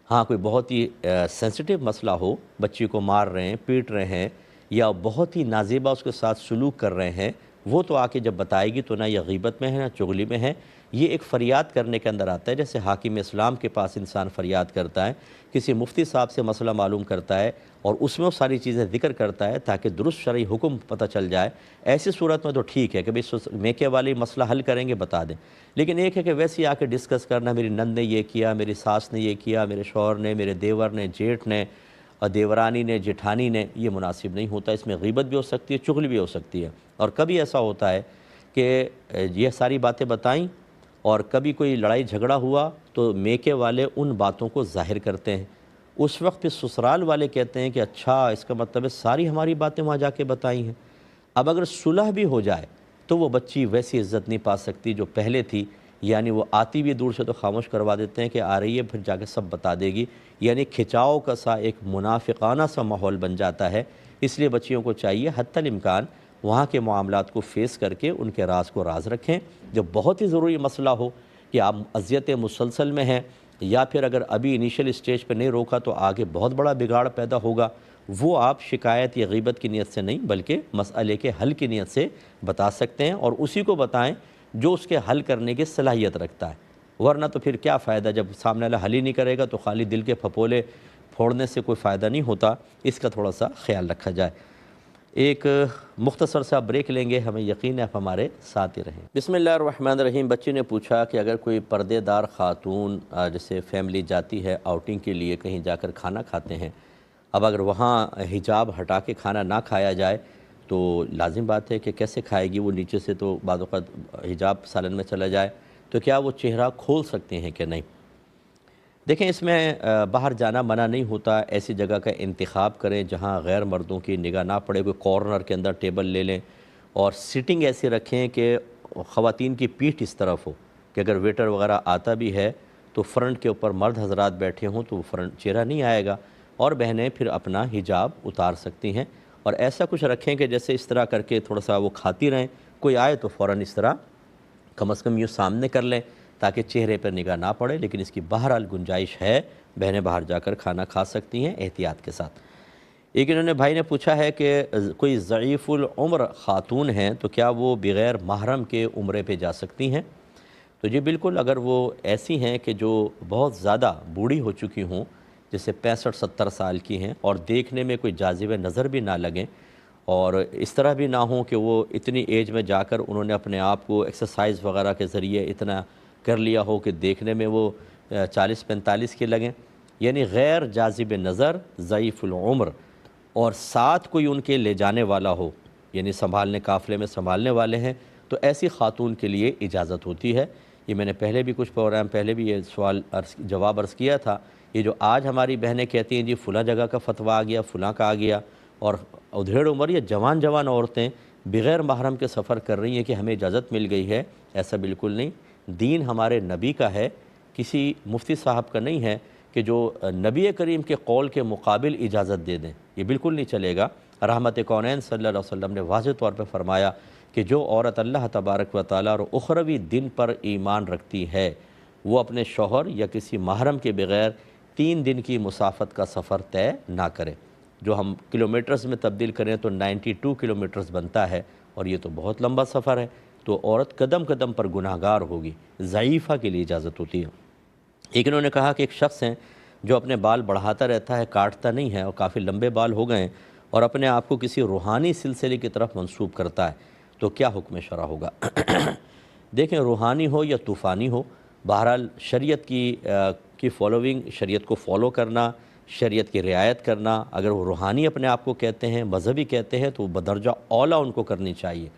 ہاں کوئی بہت ہی سینسٹیو مسئلہ ہو، بچی کو مار رہے ہیں، پیٹ رہے ہیں، یا بہت ہی نازیبا اس کے ساتھ سلوک کر رہے ہیں، وہ تو آ کے جب بتائے گی تو نہ یہ غیبت میں ہے نہ چغلی میں ہے، یہ ایک فریاد کرنے کے اندر آتا ہے، جیسے حاکم اسلام کے پاس انسان فریاد کرتا ہے، کسی مفتی صاحب سے مسئلہ معلوم کرتا ہے اور اس میں وہ ساری چیزیں ذکر کرتا ہے تاکہ درست شرعی حکم پتہ چل جائے، ایسی صورت میں تو ٹھیک ہے کہ بھئی میکے والی مسئلہ حل کریں گے بتا دیں، لیکن ایک ہے کہ ویسے آ کے ڈسکس کرنا، میری نند نے یہ کیا، میری ساس نے یہ کیا، میرے شوہر نے، میرے دیور نے، جیٹھ نے، اور دیورانی نے، جٹھانی نے، یہ مناسب نہیں ہوتا، اس میں غیبت بھی ہو سکتی ہے، چغلی بھی ہو سکتی ہے، اور کبھی ایسا ہوتا ہے کہ یہ ساری باتیں بتائیں اور کبھی کوئی لڑائی جھگڑا ہوا تو میکے والے ان باتوں کو ظاہر کرتے ہیں، اس وقت پھر سسرال والے کہتے ہیں کہ اچھا اس کا مطلب ہے ساری ہماری باتیں وہاں جا کے بتائی ہیں۔ اب اگر صلح بھی ہو جائے تو وہ بچی ویسی عزت نہیں پا سکتی جو پہلے تھی، یعنی وہ آتی بھی دور سے تو خاموش کروا دیتے ہیں کہ آ رہی ہے پھر جا کے سب بتا دے گی، یعنی کھچاؤ کا سا ایک منافقانہ سا ماحول بن جاتا ہے۔ اس لیے بچیوں کو چاہیے حتی الامکان وہاں کے معاملات کو فیس کر کے ان کے راز کو راز رکھیں، جب بہت ہی ضروری مسئلہ ہو کہ آپ اذیت مسلسل میں ہیں، یا پھر اگر ابھی انیشل اسٹیج پہ نہیں روکا تو آگے بہت بڑا بگاڑ پیدا ہوگا، وہ آپ شکایت یا غیبت کی نیت سے نہیں بلکہ مسئلے کے حل کی نیت سے بتا سکتے ہیں، اور اسی کو بتائیں جو اس کے حل کرنے کی صلاحیت رکھتا ہے، ورنہ تو پھر کیا فائدہ، جب سامنے والا حل ہی نہیں کرے گا تو خالی دل کے پھپولے پھوڑنے سے کوئی فائدہ نہیں ہوتا، اس کا تھوڑا سا خیال رکھا جائے۔ ایک مختصر سا بریک لیں گے، ہمیں یقین ہے آپ ہمارے ساتھ ہی رہیں۔ بسم اللہ الرحمن الرحیم۔ بچی نے پوچھا کہ اگر کوئی پردے دار خاتون جیسے فیملی جاتی ہے آؤٹنگ کے لیے، کہیں جا کر کھانا کھاتے ہیں، اب اگر وہاں حجاب ہٹا کے کھانا نہ کھایا جائے تو لازم بات ہے کہ کیسے کھائے گی وہ، نیچے سے تو بعض اوقات حجاب سالن میں چلا جائے تو کیا وہ چہرہ کھول سکتے ہیں کہ نہیں؟ دیکھیں اس میں باہر جانا منع نہیں ہوتا، ایسی جگہ کا انتخاب کریں جہاں غیر مردوں کی نگاہ نہ پڑے، کوئی کارنر کے اندر ٹیبل لے لیں اور سیٹنگ ایسی رکھیں کہ خواتین کی پیٹھ اس طرف ہو کہ اگر ویٹر وغیرہ آتا بھی ہے تو فرنٹ کے اوپر مرد حضرات بیٹھے ہوں تو وہ فرنٹ چہرہ نہیں آئے گا، اور بہنیں پھر اپنا حجاب اتار سکتی ہیں، اور ایسا کچھ رکھیں کہ جیسے اس طرح کر کے تھوڑا سا وہ کھاتی رہیں، کوئی آئے تو فوراً اس طرح کم از کم یوں سامنے کر لیں تاکہ چہرے پر نگاہ نہ پڑے، لیکن اس کی بہرحال گنجائش ہے، بہنیں باہر جا کر کھانا کھا سکتی ہیں احتیاط کے ساتھ۔ ایک انہوں نے بھائی نے پوچھا ہے کہ کوئی ضعیف العمر خاتون ہیں تو کیا وہ بغیر محرم کے عمرے پہ جا سکتی ہیں؟ تو جی بالکل، اگر وہ ایسی ہیں کہ جو بہت زیادہ بوڑھی ہو چکی ہوں، جیسے 65-70 سال کی ہیں اور دیکھنے میں کوئی جاذب نظر بھی نہ لگیں، اور اس طرح بھی نہ ہوں کہ وہ اتنی ایج میں جا کر انہوں نے اپنے آپ کو ایکسرسائز وغیرہ کے ذریعے اتنا کر لیا ہو کہ دیکھنے میں وہ 40-45 کے لگیں، یعنی غیر جاذب نظر، ضعیف العمر، اور ساتھ کوئی ان کے لے جانے والا ہو، یعنی سنبھالنے، قافلے میں سنبھالنے والے ہیں، تو ایسی خاتون کے لیے اجازت ہوتی ہے۔ یہ میں نے پہلے بھی کچھ پروگرام پہلے بھی یہ سوال جواب عرض کیا تھا، یہ جو آج ہماری بہنیں کہتی ہیں جی فلاں جگہ کا فتویٰ آ گیا، فلاں کا آ گیا، اور ادھیڑ عمر یا جوان عورتیں بغیر محرم کے سفر کر رہی ہیں کہ ہمیں اجازت مل گئی ہے، ایسا بالکل نہیں۔ دین ہمارے نبی کا ہے، کسی مفتی صاحب کا نہیں ہے کہ جو نبی کریم کے قول کے مقابل اجازت دے دیں، یہ بالکل نہیں چلے گا۔ رحمت کونین صلی اللہ علیہ وسلم نے واضح طور پہ فرمایا کہ جو عورت اللہ تبارک و تعالیٰ اور اخروی دن پر ایمان رکھتی ہے وہ اپنے شوہر یا کسی محرم کے بغیر 3 دن کی مسافت کا سفر طے نہ کرے، جو ہم کلومیٹرز میں تبدیل کریں تو 92 کلومیٹرز بنتا ہے، اور یہ تو بہت لمبا سفر ہے، تو عورت قدم قدم پر گناہگار ہوگی۔ ضعیفہ کے لیے اجازت ہوتی ہے۔ ایک انہوں نے کہا کہ ایک شخص ہیں جو اپنے بال بڑھاتا رہتا ہے، کاٹتا نہیں ہے، اور کافی لمبے بال ہو گئے ہیں، اور اپنے آپ کو کسی روحانی سلسلے کی طرف منسوب کرتا ہے، تو کیا حکم شرع ہوگا؟ دیکھیں روحانی ہو یا طوفانی ہو، بہرحال شریعت کی فالوئنگ، شریعت کو فالو کرنا، شریعت کی رعایت کرنا، اگر وہ روحانی اپنے آپ کو کہتے ہیں، مذہبی کہتے ہیں، تو بدرجہ اولیٰ ان کو کرنی چاہیے۔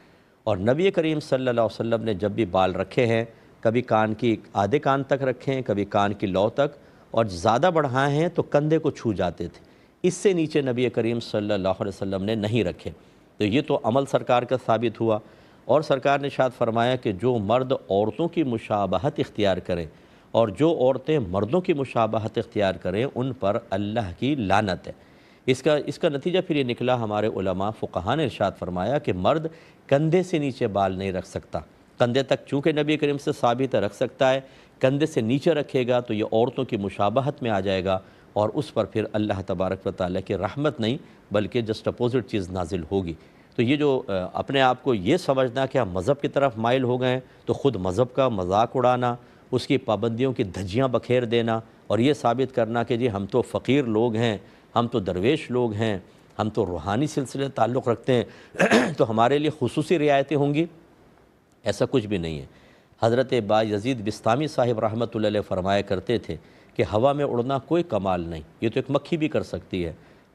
اور نبی کریم صلی اللہ علیہ وسلم نے جب بھی بال رکھے ہیں، کبھی کان کی آدھے کان تک رکھیں، کبھی کان کی لو تک، اور زیادہ بڑھائے ہیں تو کندھے کو چھو جاتے تھے، اس سے نیچے نبی کریم صلی اللہ علیہ وسلم نے نہیں رکھے۔ تو یہ تو عمل سرکار کا ثابت ہوا، اور سرکار نے ارشاد فرمایا کہ جو مرد عورتوں کی مشابہت اختیار کریں اور جو عورتیں مردوں کی مشابہت اختیار کریں ان پر اللہ کی لعنت ہے۔ اس کا نتیجہ پھر یہ نکلا، ہمارے علماء فقہاء نے ارشاد فرمایا کہ مرد کندھے سے نیچے بال نہیں رکھ سکتا، کندھے تک چونکہ نبی کریم سے ثابت ہے رکھ سکتا ہے، کندھے سے نیچے رکھے گا تو یہ عورتوں کی مشابہت میں آ جائے گا، اور اس پر پھر اللہ تبارک و تعالیٰ کی رحمت نہیں بلکہ جسٹ اپوزٹ چیز نازل ہوگی۔ تو یہ جو اپنے آپ کو یہ سمجھنا کہ ہم مذہب کی طرف مائل ہو گئے ہیں، تو خود مذہب کا مذاق اڑانا، اس کی پابندیوں کی دھجیاں بکھیر دینا، اور یہ ثابت کرنا کہ جی ہم تو فقیر لوگ ہیں، ہم تو درویش لوگ ہیں، ہم تو روحانی سلسلے تعلق رکھتے ہیں تو ہمارے لیے خصوصی رعایتیں ہوں گی، ایسا کچھ بھی نہیں ہے۔ حضرت با یزید بستامی صاحب رحمۃ اللہ علیہ فرمایا کرتے تھے کہ ہوا میں اڑنا کوئی کمال نہیں، یہ تو ایک مکھی بھی کر سکتی ہے،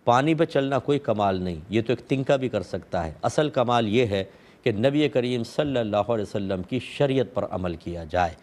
پانی پہ چلنا کوئی کمال نہیں، یہ تو ایک تنکا بھی کر سکتا ہے، اصل کمال یہ ہے کہ نبی کریم صلی اللہ علیہ وسلم کی شریعت پر عمل کیا جائے۔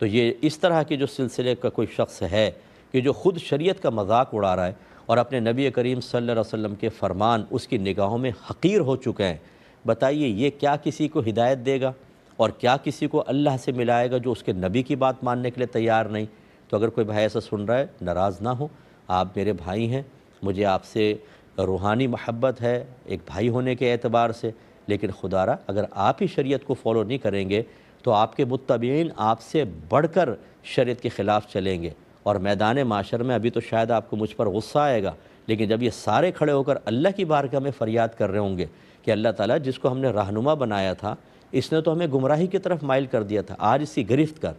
تو یہ اس طرح کی جو سلسلے کا کوئی شخص ہے کہ جو خود شریعت کا مذاق اڑا رہا ہے اور اپنے نبی کریم صلی اللہ علیہ وسلم کے فرمان اس کی نگاہوں میں حقیر ہو چکے ہیں، بتائیے یہ کیا کسی کو ہدایت دے گا اور کیا کسی کو اللہ سے ملائے گا جو اس کے نبی کی بات ماننے کے لیے تیار نہیں؟ تو اگر کوئی بھائی ایسا سن رہا ہے، ناراض نہ ہو، آپ میرے بھائی ہیں، مجھے آپ سے روحانی محبت ہے ایک بھائی ہونے کے اعتبار سے، لیکن خدا را اگر آپ ہی شریعت کو فالو نہیں کریں گے تو آپ کے متبعین آپ سے بڑھ کر شریعت کے خلاف چلیں گے، اور میدان معاشر میں ابھی تو شاید آپ کو مجھ پر غصہ آئے گا، لیکن جب یہ سارے کھڑے ہو کر اللہ کی بارگاہ میں فریاد کر رہے ہوں گے کہ اللہ تعالیٰ جس کو ہم نے رہنما بنایا تھا اس نے تو ہمیں گمراہی کی طرف مائل کر دیا تھا، آج اس کی گرفت کر۔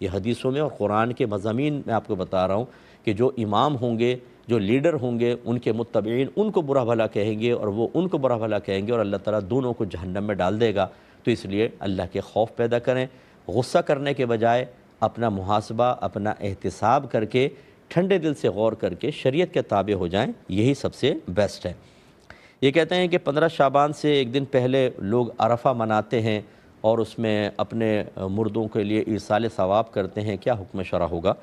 یہ حدیثوں میں اور قرآن کے مضامین میں آپ کو بتا رہا ہوں کہ جو امام ہوں گے، جو لیڈر ہوں گے، ان کے متبعین ان کو برا بھلا کہیں گے اور وہ ان کو برا بھلا کہیں گے، اور اللہ تعالیٰ دونوں کو جہنم میں ڈال دے گا۔ تو اس لیے اللہ کے خوف پیدا کریں، غصہ کرنے کے بجائے اپنا محاسبہ، اپنا احتساب کر کے ٹھنڈے دل سے غور کر کے شریعت کے تابع ہو جائیں، یہی سب سے بیسٹ ہے۔ یہ کہتے ہیں کہ 15 شعبان سے ایک دن پہلے لوگ عرفہ مناتے ہیں اور اس میں اپنے مردوں کے لیے ایصال ثواب کرتے ہیں، کیا حکم شرع ہوگا؟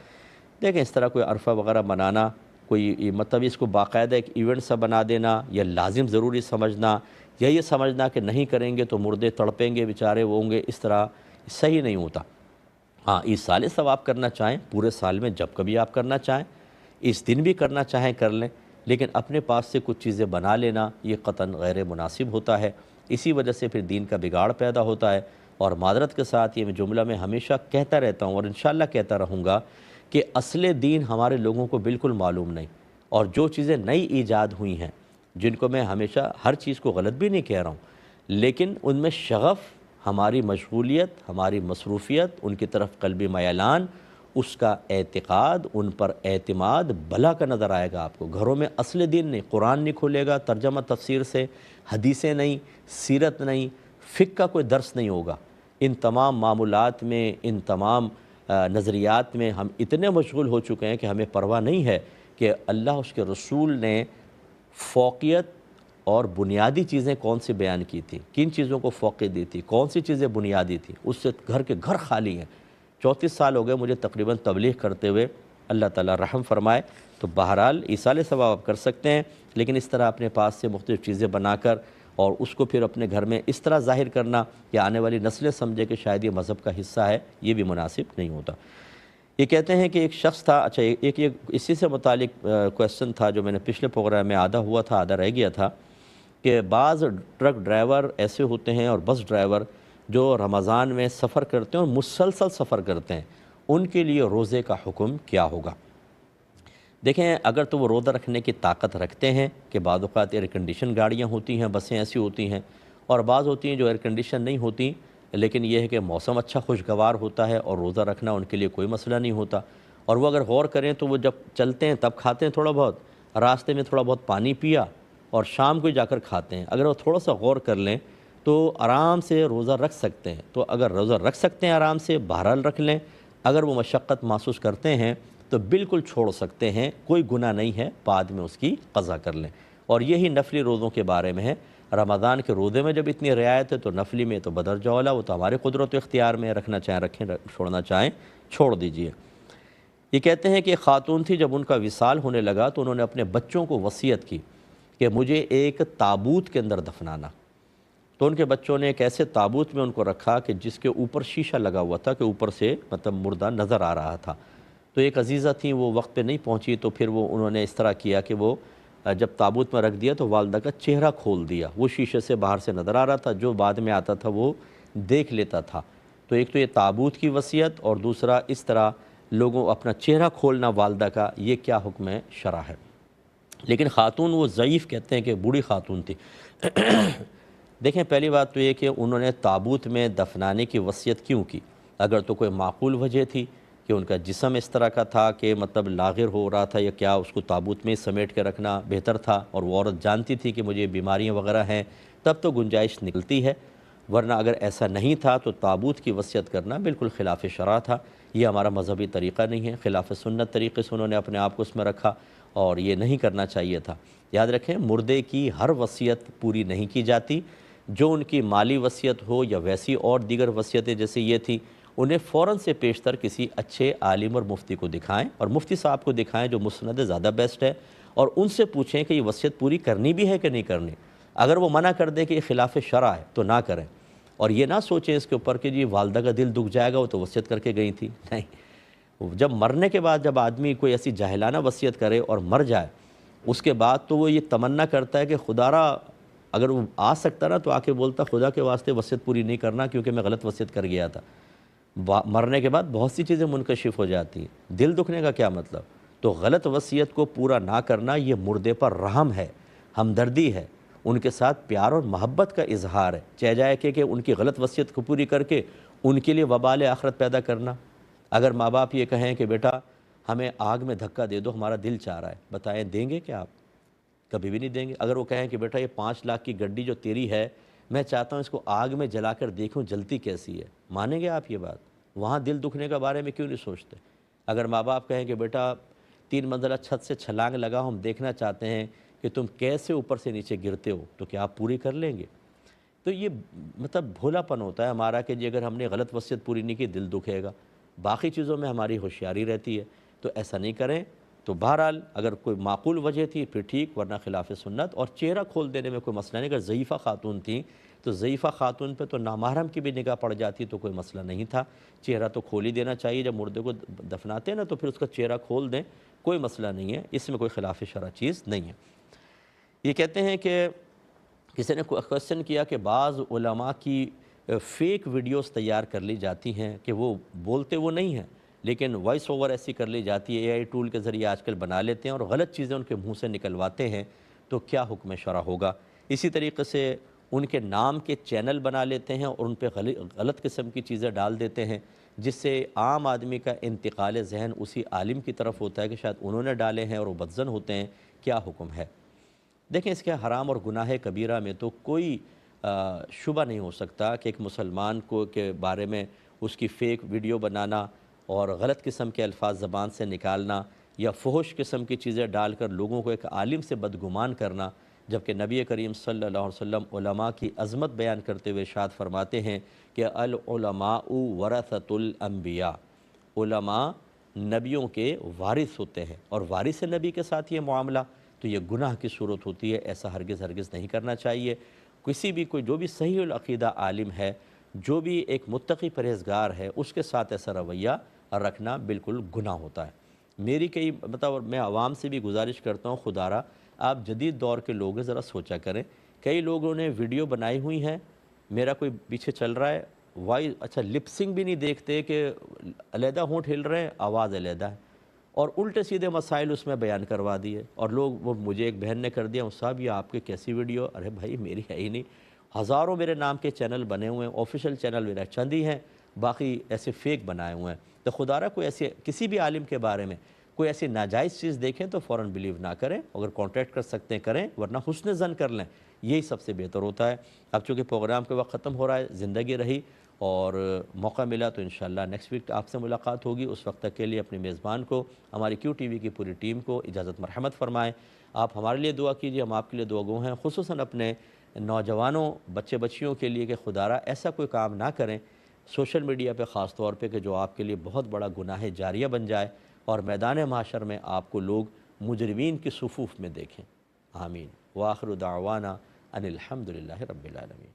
دیکھیں، اس طرح کوئی عرفہ وغیرہ منانا، کوئی مطلب اس کو باقاعدہ ایک ایونٹ سا بنا دینا، یا لازم ضروری سمجھنا، یا یہ سمجھنا کہ نہیں کریں گے تو مردے تڑپیں گے بیچارے وہ ہوں گے، اس طرح صحیح نہیں ہوتا۔ ہاں، ایصال ثواب کرنا چاہیں پورے سال میں جب کبھی آپ کرنا چاہیں، اس دن بھی کرنا چاہیں کر لیں، لیکن اپنے پاس سے کچھ چیزیں بنا لینا یہ قطعاً غیر مناسب ہوتا ہے۔ اسی وجہ سے پھر دین کا بگاڑ پیدا ہوتا ہے۔ اور معذرت کے ساتھ یہ جملہ میں ہمیشہ کہتا رہتا ہوں اور انشاءاللہ کہتا رہوں گا کہ اصل دین ہمارے لوگوں کو بالکل معلوم نہیں، اور جو چیزیں نئی ایجاد ہوئی ہیں، جن کو میں ہمیشہ ہر چیز کو غلط بھی نہیں کہہ رہا ہوں، لیکن ان میں شغف، ہماری مشغولیت، ہماری مصروفیت، ان کی طرف قلبی میلان، اس کا اعتقاد، ان پر اعتماد بھلا کا نظر آئے گا آپ کو۔ گھروں میں اصل دین نہیں، قرآن نہیں کھولے گا ترجمہ تفسیر سے، حدیثیں نہیں، سیرت نہیں، فقہ کا کوئی درس نہیں ہوگا۔ ان تمام معمولات میں، ان تمام نظریات میں ہم اتنے مشغول ہو چکے ہیں کہ ہمیں پرواہ نہیں ہے کہ اللہ اس کے رسول نے فوقیت اور بنیادی چیزیں کون سی بیان کی تھی، کن چیزوں کو فوقیت دی تھی، کون سی چیزیں بنیادی تھی، اس سے گھر کے گھر خالی ہیں۔ 34 سال ہو گئے مجھے تقریباً تبلیغ کرتے ہوئے، اللہ تعالیٰ رحم فرمائے۔ تو بہرحال ایصال ثواب آپ کر سکتے ہیں، لیکن اس طرح اپنے پاس سے مختلف چیزیں بنا کر اور اس کو پھر اپنے گھر میں اس طرح ظاہر کرنا کہ آنے والی نسلیں سمجھے کہ شاید یہ مذہب کا حصہ ہے، یہ بھی مناسب نہیں ہوتا۔ یہ کہتے ہیں کہ ایک شخص تھا، اچھا ایک اسی سے متعلق کویسچن تھا جو میں نے پچھلے پروگرام میں آدھا ہوا تھا، آدھا رہ گیا تھا، کہ بعض ٹرک ڈرائیور ایسے ہوتے ہیں اور بس ڈرائیور جو رمضان میں سفر کرتے ہیں اور مسلسل سفر کرتے ہیں، ان کے لیے روزے کا حکم کیا ہوگا؟ دیکھیں، اگر تو وہ روزہ رکھنے کی طاقت رکھتے ہیں کہ بعض اوقات ایئر کنڈیشن گاڑیاں ہوتی ہیں، بسیں ایسی ہوتی ہیں، اور بعض ہوتی ہیں جو ایئر کنڈیشن نہیں ہوتی، لیکن یہ ہے کہ موسم اچھا خوشگوار ہوتا ہے اور روزہ رکھنا ان کے لیے کوئی مسئلہ نہیں ہوتا، اور وہ اگر غور کریں تو وہ جب چلتے ہیں تب کھاتے ہیں تھوڑا بہت، راستے میں تھوڑا بہت پانی پیا اور شام کو جا کر کھاتے ہیں، اگر وہ تھوڑا سا غور کر لیں تو آرام سے روزہ رکھ سکتے ہیں۔ تو اگر روزہ رکھ سکتے ہیں آرام سے، بہرحال رکھ لیں۔ اگر وہ مشقت محسوس کرتے ہیں تو بالکل چھوڑ سکتے ہیں، کوئی گناہ نہیں ہے، بعد میں اس کی قضا کر لیں۔ اور یہی نفلی روزوں کے بارے میں ہے۔ رمضان کے روزے میں جب اتنی رعایت ہے تو نفلی میں تو بدرجہ اولیٰ، وہ تو ہمارے قدرت و اختیار میں، رکھنا چاہیں رکھیں، چھوڑنا چاہیں چھوڑ دیجئے۔ یہ کہتے ہیں کہ ایک خاتون تھی، جب ان کا وصال ہونے لگا تو انہوں نے اپنے بچوں کو وصیت کی کہ مجھے ایک تابوت کے اندر دفنانا۔ تو ان کے بچوں نے ایک ایسے تابوت میں ان کو رکھا کہ جس کے اوپر شیشہ لگا ہوا تھا، کہ اوپر سے مطلب مردہ نظر آ رہا تھا۔ تو ایک عزیزہ تھیں، وہ وقت پہ نہیں پہنچی، تو پھر وہ انہوں نے اس طرح کیا کہ وہ جب تابوت میں رکھ دیا تو والدہ کا چہرہ کھول دیا، وہ شیشے سے باہر سے نظر آ رہا تھا، جو بعد میں آتا تھا وہ دیکھ لیتا تھا۔ تو ایک تو یہ تابوت کی وصیت، اور دوسرا اس طرح لوگوں اپنا چہرہ کھولنا والدہ کا، یہ کیا حکم شرع ہے؟ لیکن خاتون وہ ضعیف کہتے ہیں کہ بوڑھی خاتون تھی۔ دیکھیں، پہلی بات تو یہ کہ انہوں نے تابوت میں دفنانے کی وصیت کیوں کی؟ اگر تو کوئی معقول وجہ تھی کہ ان کا جسم اس طرح کا تھا کہ مطلب لاغر ہو رہا تھا، یا کیا اس کو تابوت میں سمیٹ کے رکھنا بہتر تھا، اور وہ عورت جانتی تھی کہ مجھے بیماریاں وغیرہ ہیں، تب تو گنجائش نکلتی ہے، ورنہ اگر ایسا نہیں تھا تو تابوت کی وصیت کرنا بالکل خلاف شرع تھا۔ یہ ہمارا مذہبی طریقہ نہیں ہے، خلاف سنت طریقے سے انہوں نے اپنے آپ کو اس میں رکھا، اور یہ نہیں کرنا چاہیے تھا۔ یاد رکھیں، مردے کی ہر وصیت پوری نہیں کی جاتی۔ جو ان کی مالی وصیت ہو یا ویسی اور دیگر وصیتیں جیسے یہ تھی، انہیں فوراً سے پیشتر کسی اچھے عالم اور مفتی کو دکھائیں، اور مفتی صاحب کو دکھائیں جو مسند زیادہ بیسٹ ہے، اور ان سے پوچھیں کہ یہ وصیت پوری کرنی بھی ہے کہ نہیں کرنی۔ اگر وہ منع کر دے کہ یہ خلاف شرع ہے تو نہ کریں، اور یہ نہ سوچیں اس کے اوپر کہ جی والدہ کا دل دکھ جائے گا، وہ تو وصیت کر کے گئی تھی۔ نہیں، جب مرنے کے بعد جب آدمی کوئی ایسی جاہلانہ وصیت کرے اور مر جائے، اس کے بعد تو وہ یہ تمنا کرتا ہے کہ خدا را، اگر وہ آ سکتا نا تو آ کے بولتا خدا کے واسطے وصیت پوری نہیں کرنا کیونکہ میں غلط وصیت کر گیا تھا۔ مرنے کے بعد بہت سی چیزیں منکشف ہو جاتی ہیں، دل دکھنے کا کیا مطلب؟ تو غلط وصیت کو پورا نہ کرنا یہ مردے پر رحم ہے، ہمدردی ہے، ان کے ساتھ پیار اور محبت کا اظہار ہے، چاہے جائے کہ ان کی غلط وصیت کو پوری کر کے ان کے لیے وبال آخرت پیدا کرنا۔ اگر ماں باپ یہ کہیں کہ بیٹا ہمیں آگ میں دھکا دے دو، ہمارا دل چاہ رہا ہے، بتائیں دیں گے کیا آپ؟ کبھی بھی نہیں دیں گے۔ اگر وہ کہیں کہ بیٹا یہ 5 لاکھ کی گڈی جو تیری ہے، میں چاہتا ہوں اس کو آگ میں جلا کر دیکھوں جلتی کیسی ہے، مانیں گے آپ یہ بات؟ وہاں دل دکھنے کے بارے میں کیوں نہیں سوچتے؟ اگر ماں باپ کہیں کہ بیٹا 3 منزلہ چھت سے چھلانگ لگاؤ، ہم دیکھنا چاہتے ہیں کہ تم کیسے اوپر سے نیچے گرتے ہو، تو کیا آپ پوری کر لیں گے؟ تو یہ مطلب بھولا پن ہوتا ہے ہمارا کہ جی اگر ہم نے غلط وصیت پوری نہیں کی دل دکھے گا، باقی چیزوں میں ہماری ہوشیاری رہتی ہے، تو ایسا نہیں کریں۔ تو بہرحال اگر کوئی معقول وجہ تھی پھر ٹھیک، ورنہ خلاف سنت۔ اور چہرہ کھول دینے میں کوئی مسئلہ نہیں، اگر ضعیفہ خاتون تھیں تو ضعیفہ خاتون پہ تو نامحرم کی بھی نگاہ پڑ جاتی تو کوئی مسئلہ نہیں تھا، چہرہ تو کھول ہی دینا چاہیے، جب مردے کو دفناتے ہیں نا تو پھر اس کا چہرہ کھول دیں، کوئی مسئلہ نہیں ہے، اس میں کوئی خلاف شرع چیز نہیں ہے۔ یہ کہتے ہیں کہ کسی نے کوشچن کیا کہ بعض علماء کی فیک ویڈیوز تیار کر لی جاتی ہیں کہ وہ بولتے وہ نہیں ہیں لیکن وائس اوور ایسی کر لی جاتی ہے، اے آئی ٹول کے ذریعے آج کل بنا لیتے ہیں اور غلط چیزیں ان کے منہ سے نکلواتے ہیں، تو کیا حکم شرع ہوگا؟ اسی طریقے سے ان کے نام کے چینل بنا لیتے ہیں اور ان پہ غلط قسم کی چیزیں ڈال دیتے ہیں، جس سے عام آدمی کا انتقال ذہن اسی عالم کی طرف ہوتا ہے کہ شاید انہوں نے ڈالے ہیں اور وہ بدظن ہوتے ہیں۔ کیا حکم ہے؟ دیکھیں اس کے حرام اور گناہ کبیرہ میں تو کوئی شبہ نہیں ہو سکتا کہ ایک مسلمان کو کے بارے میں اس کی فیک ویڈیو بنانا اور غلط قسم کے الفاظ زبان سے نکالنا یا فحش قسم کی چیزیں ڈال کر لوگوں کو ایک عالم سے بدگمان کرنا، جبکہ نبی کریم صلی اللہ علیہ وسلم علماء کی عظمت بیان کرتے ہوئے ارشاد فرماتے ہیں کہ العلماء ورثۃ الانبیاء، علماء نبیوں کے وارث ہوتے ہیں، اور وارث نبی کے ساتھ یہ معاملہ تو یہ گناہ کی صورت ہوتی ہے، ایسا ہرگز نہیں کرنا چاہیے۔ کسی بھی جو بھی صحیح العقیدہ عالم ہے، جو بھی ایک متقی پرہیزگار ہے، اس کے ساتھ ایسا رویہ رکھنا بالکل گناہ ہوتا ہے۔ میری میں عوام سے بھی گزارش کرتا ہوں، خدا را آپ جدید دور کے لوگ ذرا سوچا کریں، کئی لوگوں نے ویڈیو بنائی ہوئی ہیں، میرا کوئی پیچھے چل رہا ہے، اچھا لپسنگ بھی نہیں دیکھتے کہ علیحدہ ہونٹ ہل رہے ہیں، آواز علیحدہ ہے، اور الٹے سیدھے مسائل اس میں بیان کروا دیے، اور وہ مجھے ایک بہن نے کر دیا، صاحب یہ آپ کی کیسی ویڈیو؟ ارے بھائی میری ہے ہی نہیں، ہزاروں میرے نام کے چینل بنے ہوئے ہیں، آفیشیل چینل میرا چند ہی ہیں، باقی ایسے فیک بنائے ہوئے ہیں۔ تو خدا را کوئی ایسے کسی بھی عالم کے بارے میں کوئی ایسی ناجائز چیز دیکھیں تو فوراً بلیو نہ کریں، اگر کانٹیکٹ کر سکتے ہیں کریں، ورنہ حسن ظن کر لیں، یہی سب سے بہتر ہوتا ہے۔ اب چونکہ پروگرام کے وقت ختم ہو رہا ہے، زندگی رہی اور موقع ملا تو انشاءاللہ نیکسٹ ویک آپ سے ملاقات ہوگی۔ اس وقت تک کے لیے اپنے میزبان کو، ہماری کیو ٹی وی کی پوری ٹیم کو اجازت مرحمت فرمائیں۔ آپ ہمارے لیے دعا کیجیے، ہم آپ کے لیے دعا گو ہیں، خصوصاً اپنے نوجوانوں بچے بچیوں کے لیے کہ خدا را ایسا کوئی کام نہ کریں سوشل میڈیا پہ، خاص طور پہ کہ جو آپ کے لیے بہت بڑا گناہ جاریہ بن جائے اور میدان محشر میں آپ کو لوگ مجرمین کی صفوف میں دیکھیں۔ آمین۔ وآخر دعوانا ان الحمدللہ رب العالمین۔